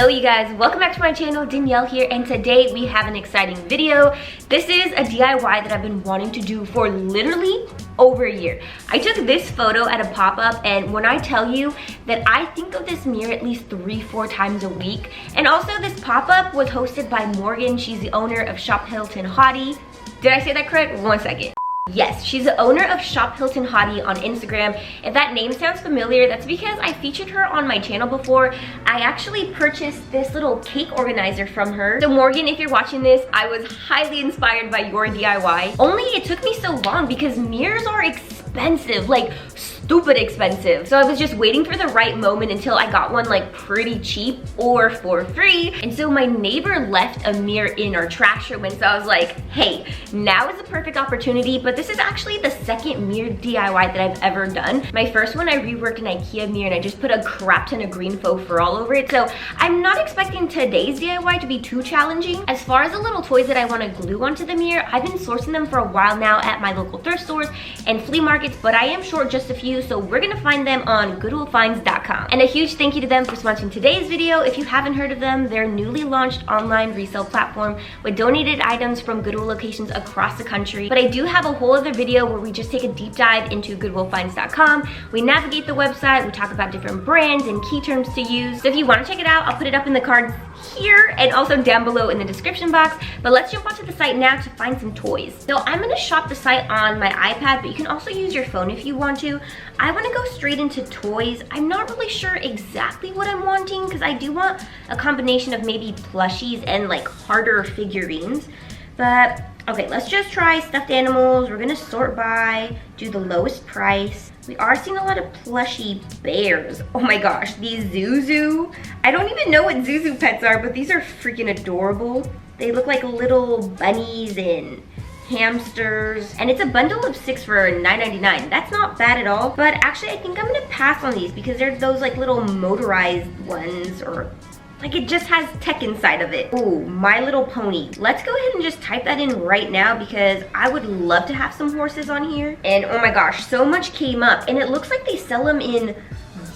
Hello you guys, welcome back to my channel. Danielle here, and today we have an exciting video. This is a DIY that I've been wanting to do for literally over a year. I took this photo at a pop-up, and when I tell you that I think of this mirror at least 3-4 times a week. And also this pop-up was hosted by Morgan. She's the owner of Shop Hilton Hottie. Did I say that correct? 1 second. Yes, she's the owner of Shop Hilton Hottie on Instagram. If that name sounds familiar, that's because I featured her on my channel before. I actually purchased this little cake organizer from her. So Morgan, if you're watching this, I was highly inspired by your DIY. Only it took me so long because mirrors are expensive, like stupid expensive. So I was just waiting for the right moment until I got one like pretty cheap or for free. And so my neighbor left a mirror in our trash room, and so I was like, hey, now is the perfect opportunity. But this is actually the second mirror DIY that I've ever done. My first one, I reworked an IKEA mirror and I just put a crap ton of green faux fur all over it. So I'm not expecting today's DIY to be too challenging. As far as the little toys that I want to glue onto the mirror, I've been sourcing them for a while now at my local thrift stores and flea markets, but I am short just a few, so we're gonna find them on goodwillfinds.com. And a huge thank you to them for sponsoring today's video. If you haven't heard of them, they're a newly launched online resale platform with donated items from Goodwill locations across the country. But I do have a whole other video where we just take a deep dive into goodwillfinds.com. We navigate the website, we talk about different brands and key terms to use. So if you want to check it out, I'll put it up in the cards here and also down below in the description box. But let's jump onto the site now to find some toys. So I'm gonna shop the site on my iPad, but you can also use your phone if you want to. I want to go straight into toys. I'm not really sure exactly what I'm wanting because I do want a combination of maybe plushies and like harder figurines. But okay, let's just try stuffed animals. We're gonna sort by, do the lowest price. We are seeing a lot of plushy bears. Oh my gosh, these Zuzu. I don't even know what Zuzu pets are, but these are freaking adorable. They look like little bunnies and hamsters, and it's a bundle of 6 for $9.99. That's not bad at all, but actually I think I'm gonna pass on these because they're those like little motorized ones, or like it just has tech inside of it. Ooh, My Little Pony. Let's go ahead and just type that in right now because I would love to have some horses on here. And oh my gosh, so much came up, and it looks like they sell them in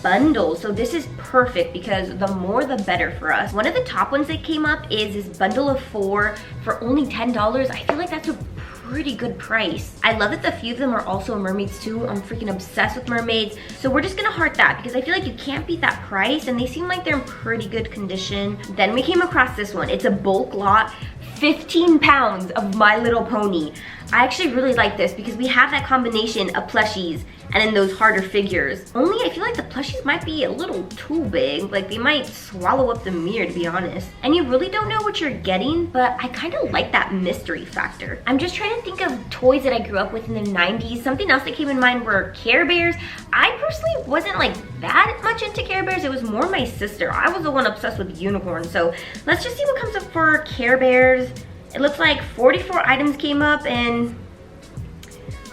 bundles, so this is perfect because the more the better for us. One of the top ones that came up is this bundle of 4 for only $10. I feel like that's a pretty good price. I love that a few of them are also mermaids too. I'm freaking obsessed with mermaids. So we're just gonna heart that because I feel like you can't beat that price, and they seem like they're in pretty good condition. Then we came across this one. It's a bulk lot, 15 pounds of My Little Pony. I actually really like this because we have that combination of plushies and then those harder figures. Only I feel like the plushies might be a little too big. Like they might swallow up the mirror, to be honest. And you really don't know what you're getting, but I kind of like that mystery factor. I'm just trying to think of toys that I grew up with in the 90s. Something else that came in mind were Care Bears. I personally wasn't like that much into Care Bears. It was more my sister. I was the one obsessed with unicorns. So let's just see what comes up for Care Bears. It looks like 44 items came up, and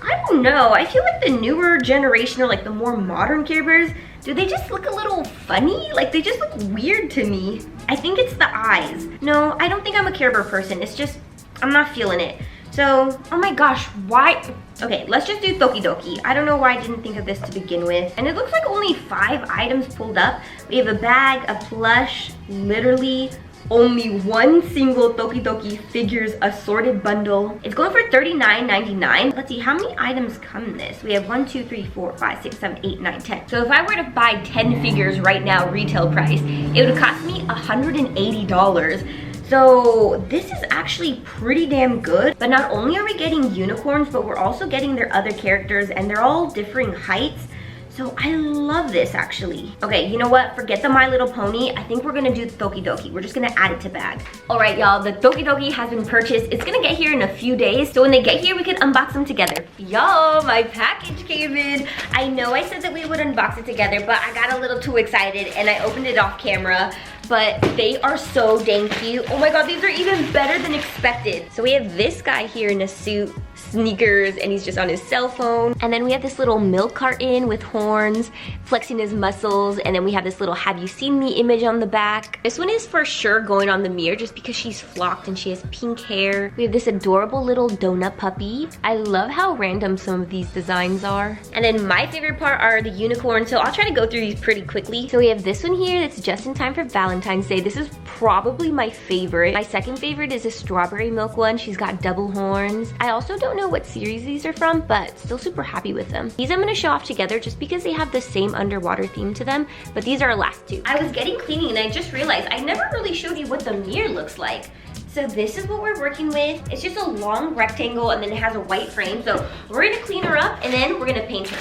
I don't know. I feel like the newer generation, or like the more modern Care Bears, do they just look a little funny? Like they just look weird to me. I think it's the eyes. No, I don't think I'm a Care Bear person. It's just, I'm not feeling it. So, oh my gosh, why? Okay, let's just do Toki Doki. I don't know why I didn't think of this to begin with. And it looks like only 5 items pulled up. We have a bag, a plush, literally only one single Toki Doki figures assorted bundle. It's going for $39.99. Let's see, how many items come in this? We have 1, 2, 3, 4, 5, 6, 7, 8, 9, 10. So if I were to buy 10 figures right now, retail price, it would cost me $180. So this is actually pretty damn good. But not only are we getting unicorns, but we're also getting their other characters, and they're all differing heights. So I love this actually. Okay, you know what? Forget the My Little Pony. I think we're gonna do the Toki Doki. We're just gonna add it to bag. All right, y'all, the Toki Doki has been purchased. It's gonna get here in a few days. So when they get here, we can unbox them together. Y'all, my package came in. I know I said that we would unbox it together, but I got a little too excited and I opened it off camera. But they are so dang cute. Oh my god, these are even better than expected. So we have this guy here in a suit. sneakers and he's just on his cell phone. And then we have this little milk carton with horns, flexing his muscles. And then we have this little "have you seen me" image on the back. This one is for sure going on the mirror just because she's flocked and she has pink hair. We have this adorable little donut puppy. I love how random some of these designs are. And then my favorite part are the unicorns, so I'll try to go through these pretty quickly. So we have this one here that's just in time for Valentine's Day. This is probably my favorite. My second favorite is a strawberry milk one. She's got double horns. I also don't know what series these are from, but still super happy with them. These I'm gonna show off together just because they have the same underwater theme to them, but these are our last two. I was getting cleaning and I just realized I never really showed you what the mirror looks like. So this is what we're working with. It's just a long rectangle and then it has a white frame. So we're gonna clean her up and then we're gonna paint her.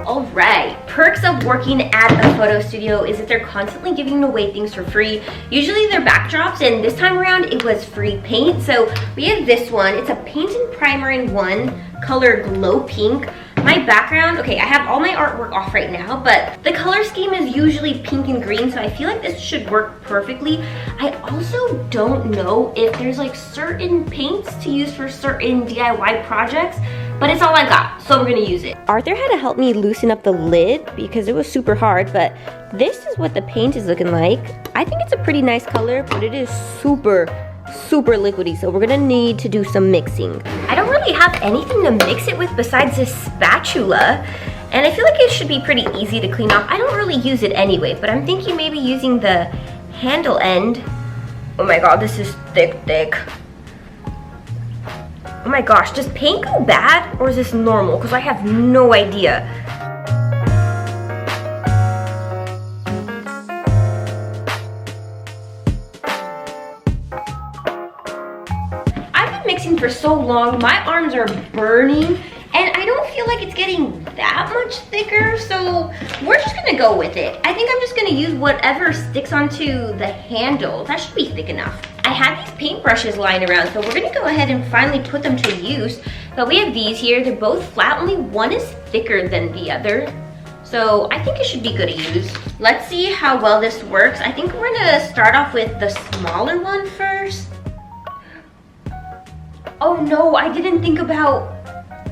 Alright, perks of working at a photo studio is that they're constantly giving away things for free. Usually they're backdrops, and this time around it was free paint. So we have this one. It's a paint and primer in one, color glow pink. My background, okay, I have all my artwork off right now, but the color scheme is usually pink and green, so I feel like this should work perfectly. I also don't know if there's like certain paints to use for certain DIY projects, but it's all I got, so we're gonna use it. Arthur had to help me loosen up the lid because it was super hard, but this is what the paint is looking like. I think it's a pretty nice color, but it is super liquidy, so we're gonna need to do some mixing. I don't really have anything to mix it with besides this spatula, and I feel like it should be pretty easy to clean off. I don't really use it anyway, but I'm thinking maybe using the handle end. Oh my god, this is thick. Oh my gosh, does paint go bad or is this normal? Because I have no idea. Mixing for so long, my arms are burning and I don't feel like it's getting that much thicker, so we're just gonna go with it. I think I'm just gonna use whatever sticks onto the handle. That should be thick enough. I had these paintbrushes lying around, so we're gonna go ahead and finally put them to use. But we have these here. They're both flat, only one is thicker than the other. So I think it should be good to use. Let's see how well this works. I think we're gonna start off with the smaller one first. Oh no, I didn't think about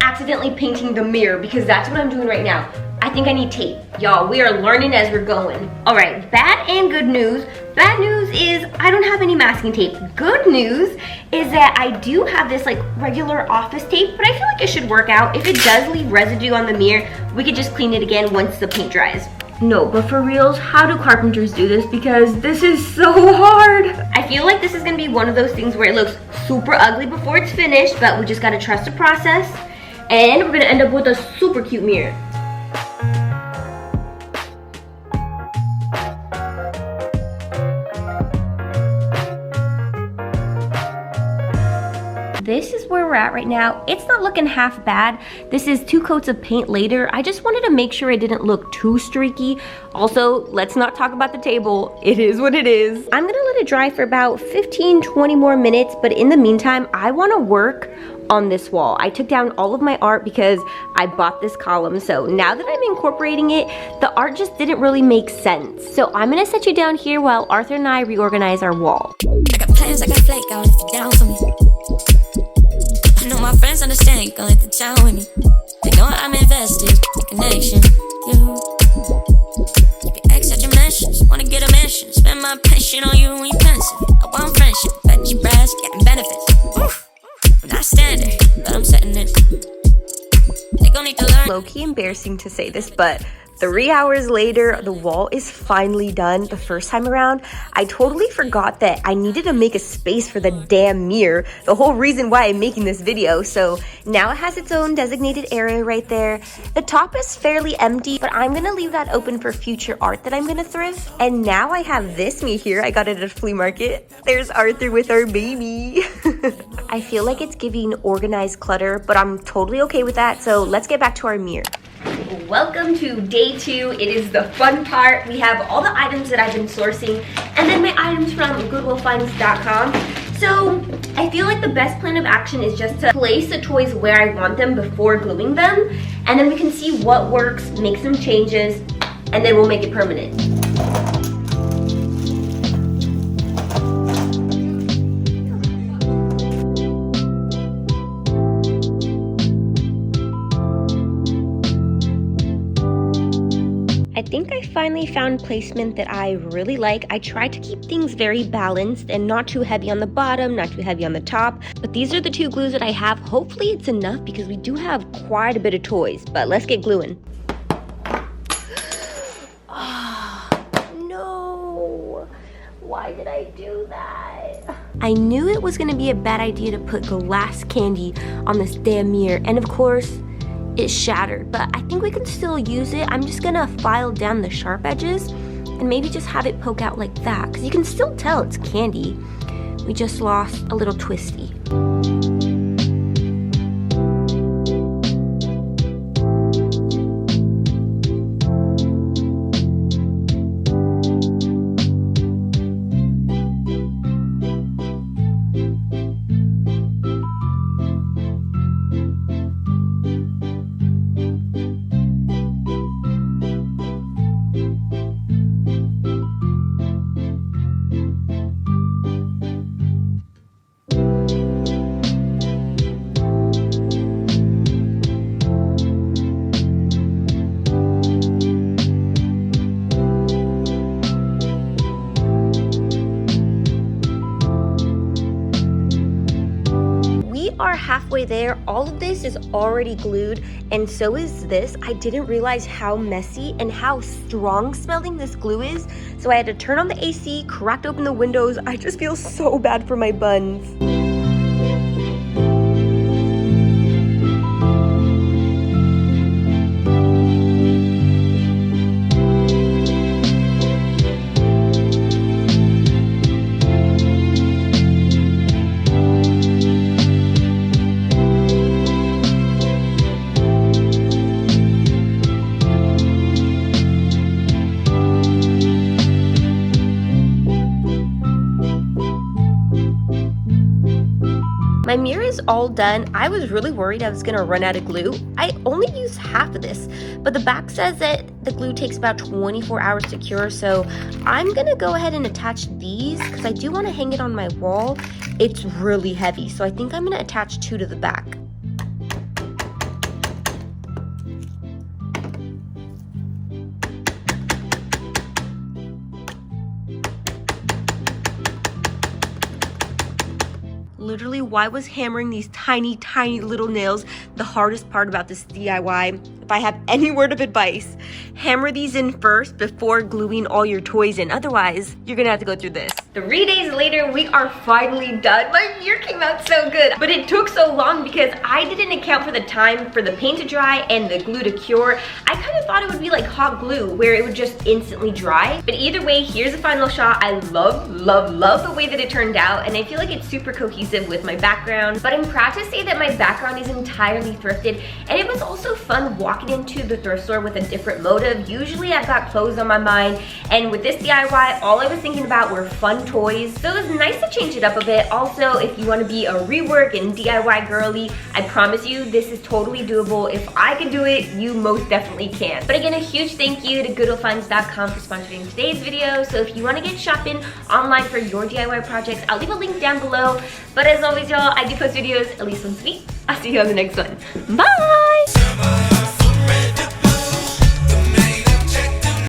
accidentally painting the mirror because that's what I'm doing right now. I think I need tape. Y'all, we are learning as we're going. All right, bad and good news. Bad news is I don't have any masking tape. Good news is that I do have this like regular office tape, but I feel like it should work out. If it does leave residue on the mirror, we could just clean it again once the paint dries. No, but for reals, how do carpenters do this? Because this is so hard. I feel like this is gonna be one of those things where it looks super ugly before it's finished, but we just gotta trust the process. And we're gonna end up with a super cute mirror. This is where we're at right now. It's not looking half bad. This is 2 coats of paint later. I just wanted to make sure it didn't look too streaky. Also, let's not talk about the table. It is what it is. I'm gonna let it dry for about 15-20 more minutes, but in the meantime, I wanna work on this wall. I took down all of my art because I bought this column. So now that I'm incorporating it, the art just didn't really make sense. So I'm gonna set you down here while Arthur and I reorganize our wall. I got plans, I got flake out if you're down for me. I know my friends understand you gon' hit the town with me. They know I'm invested in connection. You keep your ex at your mentions. Wanna get a mission. Spend my passion on you when you're pensive. I want friendship, bet your brass, getting benefits. Oof. I'm not standard, but I'm setting it. They gon' need to learn. Low-key embarrassing to say this, but 3 hours later, the wall is finally done. The first time around, I totally forgot that I needed to make a space for the damn mirror. The whole reason why I'm making this video. So now it has its own designated area right there. The top is fairly empty, but I'm gonna leave that open for future art that I'm gonna thrift. And now I have this me here. I got it at a flea market. There's Arthur with our baby. I feel like it's giving organized clutter, but I'm totally okay with that. So let's get back to our mirror. Welcome to day 2. It is the fun part. We have all the items that I've been sourcing and then my items from GoodwillFinds.com. So I feel like the best plan of action is just to place the toys where I want them before gluing them, and then we can see what works, make some changes, and then we'll make it permanent. I think I finally found placement that I really like. I try to keep things very balanced and not too heavy on the bottom, not too heavy on the top. But these are the two glues that I have. Hopefully it's enough because we do have quite a bit of toys. But let's get gluing. Oh, no. Why did I do that? I knew it was gonna be a bad idea to put glass candy on this damn mirror. And of course, it shattered, but I think we can still use it. I'm just gonna file down the sharp edges and maybe just have it poke out like that, because you can still tell it's candy. We just lost a little twisty. Are halfway there. All of this is already glued, and so is this. I didn't realize how messy and how strong smelling this glue is, so I had to turn on the AC, cracked open the windows. I just feel so bad for my buns. My mirror is all done. I was really worried I was gonna run out of glue. I only used half of this, but the back says that the glue takes about 24 hours to cure, so I'm gonna go ahead and attach these because I do want to hang it on my wall. It's really heavy, so I think I'm gonna attach 2 to the back. Literally, why was hammering these tiny, tiny little nails the hardest part about this DIY? If I have any word of advice, hammer these in first before gluing all your toys in. Otherwise, you're gonna have to go through this. 3 days later, we are finally done. My mirror came out so good, but it took so long because I didn't account for the time for the paint to dry and the glue to cure. I kind of thought it would be like hot glue where it would just instantly dry. But either way, here's the final shot. I love, love, love the way that it turned out, and I feel like it's super cohesive with my background. But I'm proud to say that my background is entirely thrifted, and it was also fun walking into the thrift store with a different motive. Usually I've got clothes on my mind, and with this DIY, all I was thinking about were fun toys. So it was nice to change it up a bit. Also, if you want to be a rework and DIY girly, I promise you this is totally doable. If I could do it, you most definitely can. But again, a huge thank you to GoodWillFinds.com for sponsoring today's video. So if you want to get shopping online for your DIY projects, I'll leave a link down below. But as always, y'all, I do post videos at least once a week. I'll see you on the next one. Bye!